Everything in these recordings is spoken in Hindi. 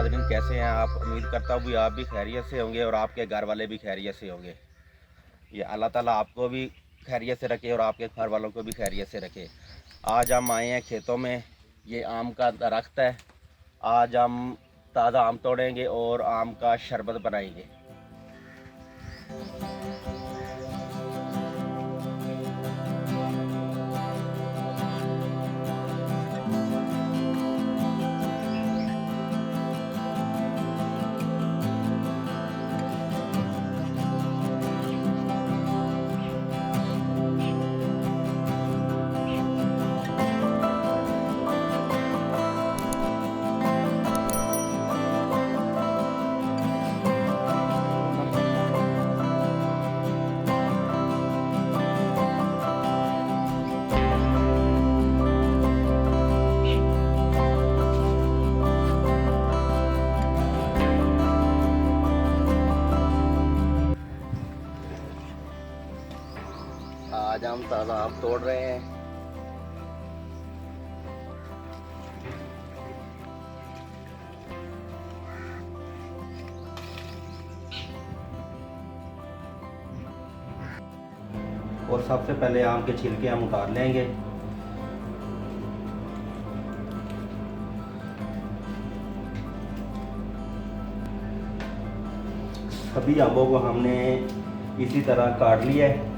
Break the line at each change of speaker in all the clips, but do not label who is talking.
नाज़रीन, कैसे हैं आप? उम्मीद करता हूँ भी आप भी खैरियत से होंगे और आपके घर वाले भी खैरियत से होंगे। ये अल्लाह ताला आपको भी खैरियत से रखे और आपके घर वालों को भी खैरियत से रखे। आज हम आए हैं खेतों में, ये आम का दरख्त है। आज हम ताज़ा आम तोड़ेंगे और आम का शरबत बनाएंगे। आज हम ताज़ा आम तोड़ रहे हैं। और सबसे पहले आम के छिलके हम उतार लेंगे। सभी आमों को हमने इसी तरह काट लिया है।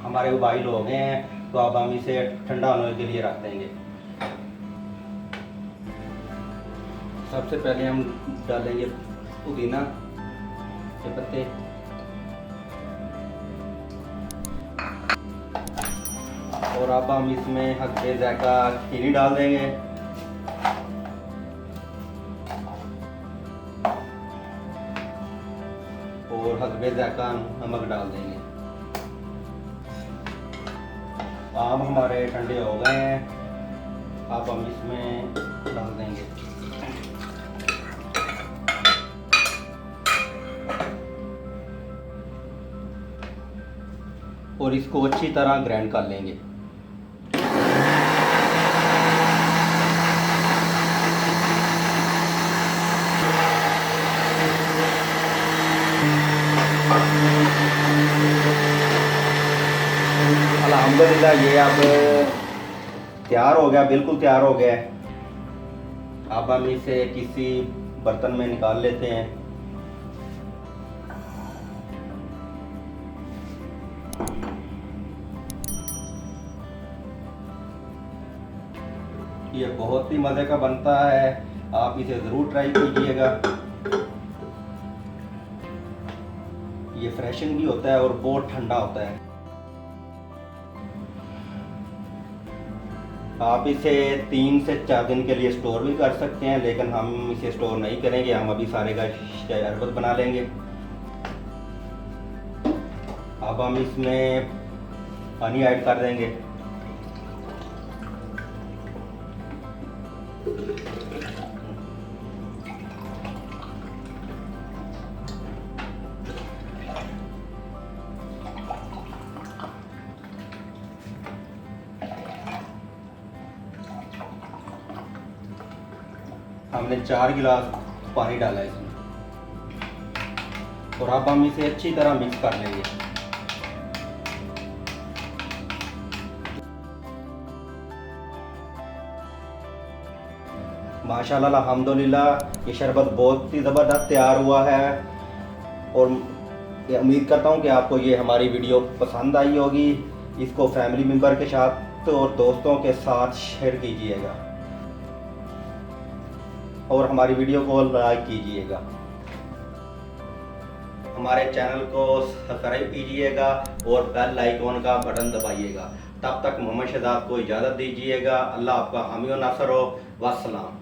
हमारे उबाइल हो गए हैं, तो अब हम इसे ठंडा होने के लिए रख देंगे। सबसे पहले हम डालेंगे पुदीना के पत्ते, और अब हम इसमें हल्के जायका चीनी डाल देंगे। और हल्के जायका नमक डाल देंगे। आम हमारे ठंडे हो गए हैं, अब हम इसमें डाल देंगे। और इसको अच्छी तरह ग्राइंड कर लेंगे। अल्हम्दुलिल्लाह ये अब तैयार हो गया, बिल्कुल तैयार हो गया है। अब हम इसे किसी बर्तन में निकाल लेते हैं। ये बहुत ही मज़े का बनता है, आप इसे ज़रूर ट्राई कीजिएगा। ये फ्रेशिंग भी होता है और बहुत ठंडा होता है। आप इसे 3 से 4 दिन के लिए स्टोर भी कर सकते हैं, लेकिन हम इसे स्टोर नहीं करेंगे। हम अभी सारे का शरबत बना लेंगे। अब हम इसमें पानी ऐड कर देंगे। हमने 4 गिलास पानी डाला है इसमें, और अब हम इसे अच्छी तरह मिक्स कर लेंगे। माशाल्लाह अल्हम्दुलिल्लाह ये शरबत बहुत ही ज़बरदस्त तैयार हुआ है। और उम्मीद करता हूँ कि आपको ये हमारी वीडियो पसंद आई होगी। इसको फैमिली मेम्बर के साथ और दोस्तों के साथ शेयर कीजिएगा, और हमारी वीडियो को लाइक कीजिएगा। हमारे चैनल को सब्सक्राइब कीजिएगा और बेल आइकॉन का बटन दबाइएगा। तब तक मोहम्मद शहजाद को इजाज़त दीजिएगा। अल्लाह आपका हामी और नासर हो। वस्सलाम।